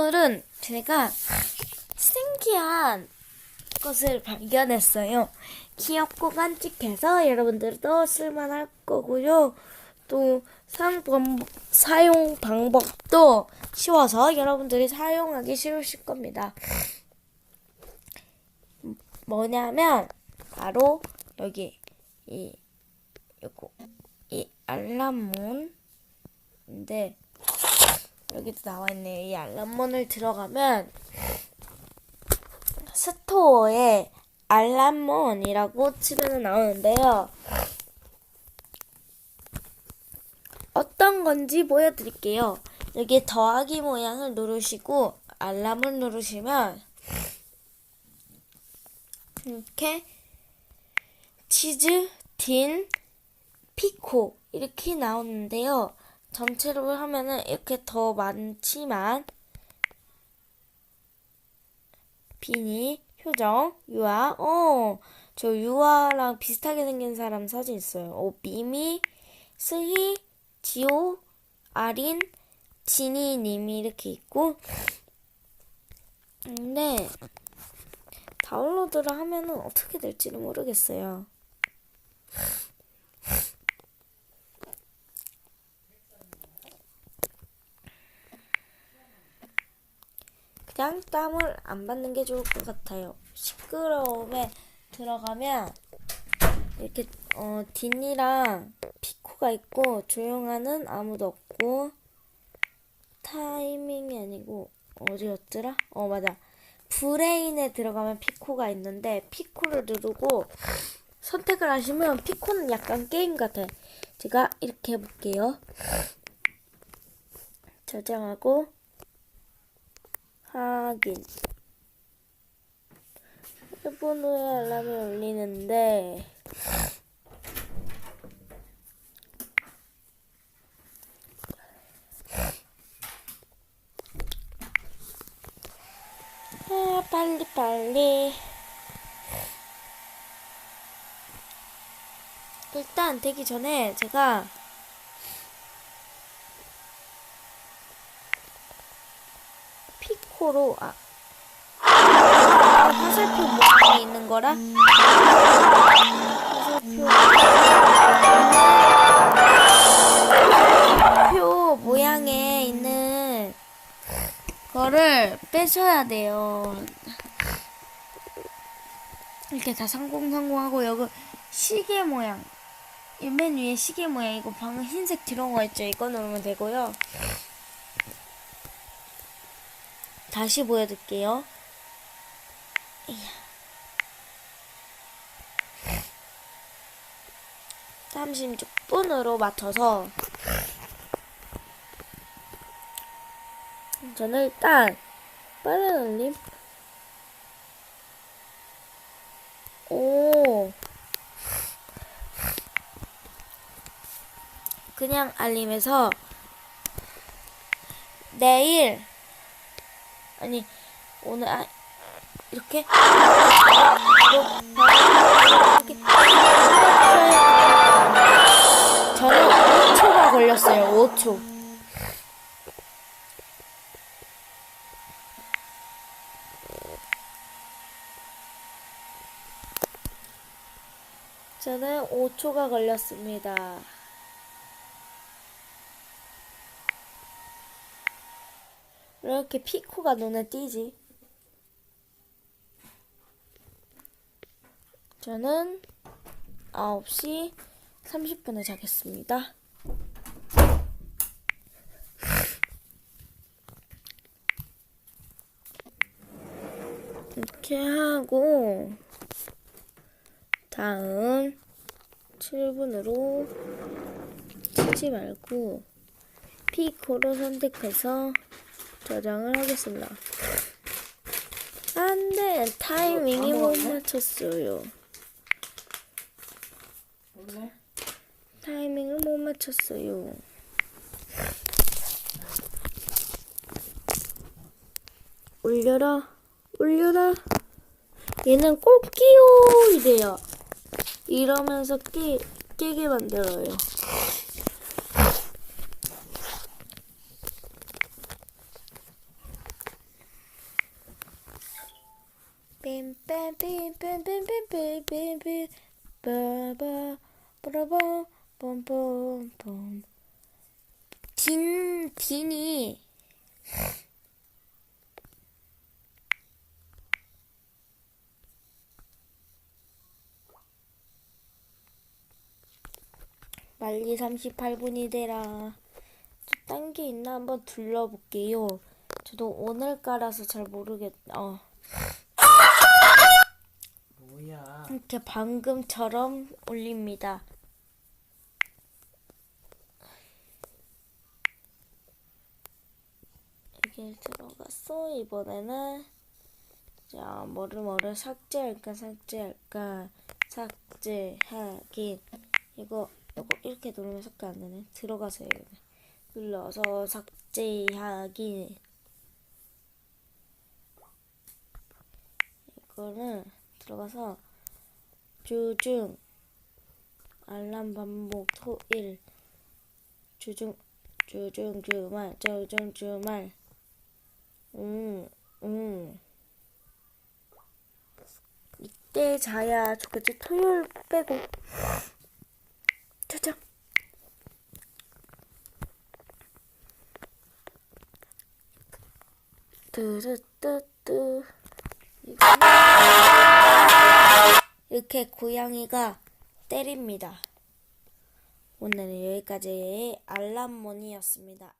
오늘은 제가 신기한 것을 발견했어요. 귀엽고 깜찍해서 여러분들도 쓸만할 거고요. 또 사용 방법도 쉬워서 여러분들이 사용하기 쉬우실 겁니다. 뭐냐면 바로 여기 이 알람문인데 여기도 나와있네요. 이 알람문을 들어가면 스토어에 알람문이라고 치면 나오는데요. 어떤 건지 보여드릴게요. 여기 더하기 모양을 누르시고 알람을 누르시면 이렇게 치즈, 딘, 피코 이렇게 나오는데요. 전체로 하면은 이렇게 더 많지만 비니, 효정, 유아, 저 유아랑 비슷하게 생긴 사람 사진 있어요. 미미, 스희, 지호, 아린, 지니님이 이렇게 있고, 근데 다운로드를 하면은 어떻게 될지는 모르겠어요. 그냥 땀을 안 받는 게 좋을 것 같아요. 시끄러움에 들어가면 이렇게 딘이랑 피코가 있고 조용하는 아무도 없고 타이밍이 아니고 어디였더라? 맞아. 브레인에 들어가면 피코가 있는데 피코를 누르고 선택을 하시면 피코는 약간 게임 같아요. 제가 이렇게 해볼게요. 저장하고 확인. 1분 후에 알람이 울리는데 빨리 일단 되기 전에 제가 피코로 화살표 모양이 있는 거라 화살표 모양에 있는 거를 빼셔야 돼요. 이렇게 다 성공하고 여기 시계 모양 이 맨 위에 시계 모양 이거 방금 흰색 들어온 거 있죠? 이거 누르면 되고요. 다시 보여드릴게요. 36분으로 맞춰서 저는 일단 빠른 알림 그냥 알림에서 내일 아니 오늘 이렇게 저는 5초가 걸렸어요. 5초. 저는 5초가 걸렸습니다. 이렇게 피코가 눈에 띄지. 저는 9시 30분에 자겠습니다. 이렇게 하고 다음 7분으로 치지 말고 피코로 선택해서 저장을 하겠습니다. 안돼, 타이밍이 못 맞췄어요. 타이밍을 못 맞췄어요. 올려라. 얘는 꼭 끼요 이래요. 이러면서 끼게 만들어요. 빔빔빔빔빔빔빔빔빔 빠바 빠라밤 빰빰빰. 딘이 빨리 38분이 되라. 딴 게 있나 한번 둘러볼게요. 저도 오늘 까라서 잘 뭐야? 이렇게 방금처럼 올립니다. 이게 들어갔어. 이번에는 자 뭐를 삭제할까 삭제하긴. 이거 이렇게 누르면 삭제 안 되네. 들어가서 해야겠네. 눌러서 삭제하기. 이거는 들어가서 주중 알람 반복 토일 주말 주말 이때 자야 좋겠지. 토요일 빼고 짜잔. 뜨르뜨뜨. 이렇게 고양이가 때립니다. 오늘은 여기까지 알람몬이었습니다.